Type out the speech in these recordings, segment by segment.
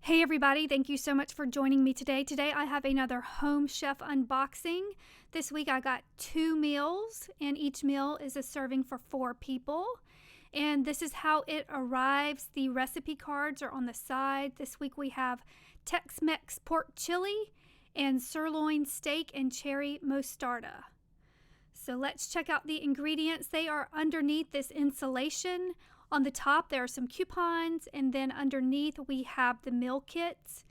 Hey everybody, thank you so much for joining me today. Today I have another Home Chef unboxing. This week I got 2 meals and each meal is a serving for 4 people. And this is how it arrives. The recipe cards are on the side. This week we have Tex-Mex pork chili and sirloin steak and cherry mostarda. So let's check out the ingredients. They are underneath this insulation. On the top there are some coupons, and then underneath we have the meal kits.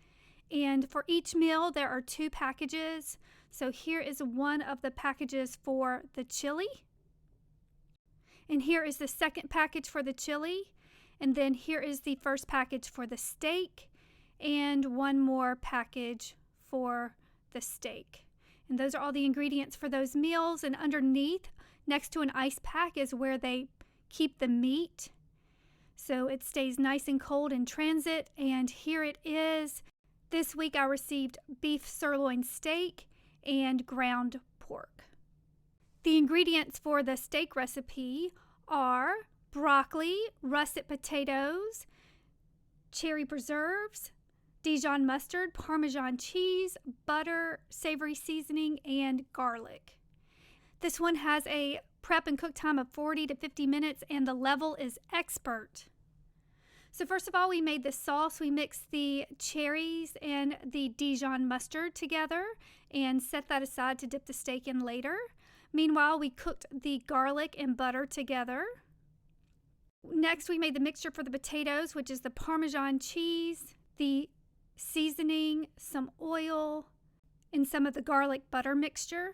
And for each meal there are 2 packages. So here is one of the packages for the chili. And here is the second package for the chili. And then here is the first package for the steak. And one more package for the steak. And those are all the ingredients for those meals. And underneath, next to an ice pack, is where they keep the meat, so it stays nice and cold in transit. And here it is. This week I received beef sirloin steak and ground pork. The ingredients for the steak recipe are broccoli, russet potatoes, cherry preserves, Dijon mustard, Parmesan cheese, butter, savory seasoning, and garlic. This one has a prep and cook time of 40 to 50 minutes, and the level is expert. So first of all, we made the sauce. We mixed the cherries and the Dijon mustard together and set that aside to dip the steak in later. Meanwhile, we cooked the garlic and butter together. Next, we made the mixture for the potatoes, which is the Parmesan cheese, the seasoning, some oil, and some of the garlic butter mixture.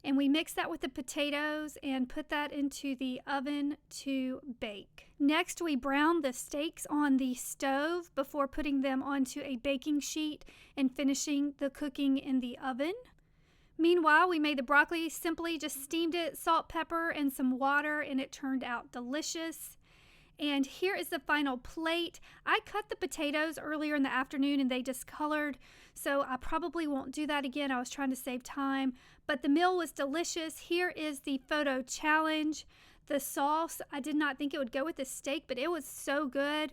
And we mixed that with the potatoes and put that into the oven to bake. Next, we browned the steaks on the stove before putting them onto a baking sheet and finishing the cooking in the oven. Meanwhile, we made the broccoli, simply just steamed it, salt, pepper, and some water, and it turned out delicious. And here is the final plate. I cut the potatoes earlier in the afternoon and they discolored, so I probably won't do that again. I was trying to save time, but the meal was delicious. Here is the photo challenge. The sauce, I did not think it would go with the steak, but it was so good.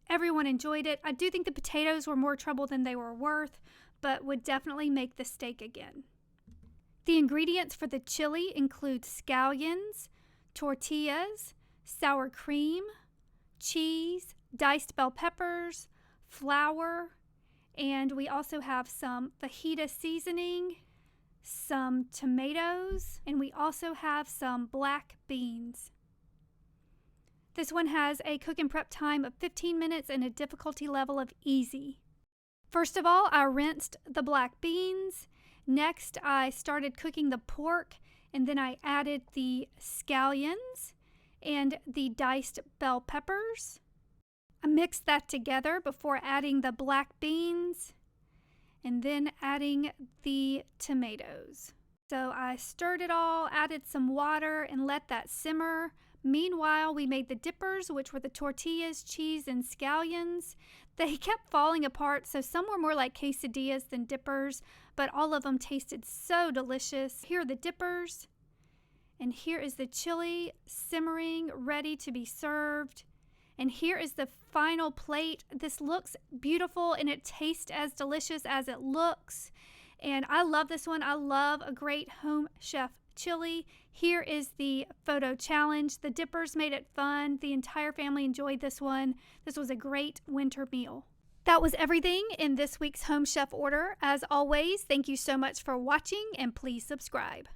Everyone enjoyed it. I do think the potatoes were more trouble than they were worth, but would definitely make the steak again. The ingredients for the chili include scallions, tortillas, sour cream, cheese, diced bell peppers, flour, and we also have some fajita seasoning, some tomatoes, and we also have some black beans. This one has a cook and prep time of 15 minutes and a difficulty level of easy. First of all, I rinsed the black beans. Next, I started cooking the pork, and then I added the scallions and the diced bell peppers. I mixed that together before adding the black beans and then adding the tomatoes. So I stirred it all, added some water, and let that simmer. Meanwhile, we made the dippers, which were the tortillas, cheese, and scallions. They kept falling apart, so some were more like quesadillas than dippers, but all of them tasted so delicious. Here are the dippers. And here is the chili simmering, ready to be served. And here is the final plate. This looks beautiful and it tastes as delicious as it looks. And I love this one. I love a great home chef chili. Here is the photo challenge. The dippers made it fun. The entire family enjoyed this one. This was a great winter meal. That was everything in this week's Home Chef order. As always, thank you so much for watching, and please subscribe.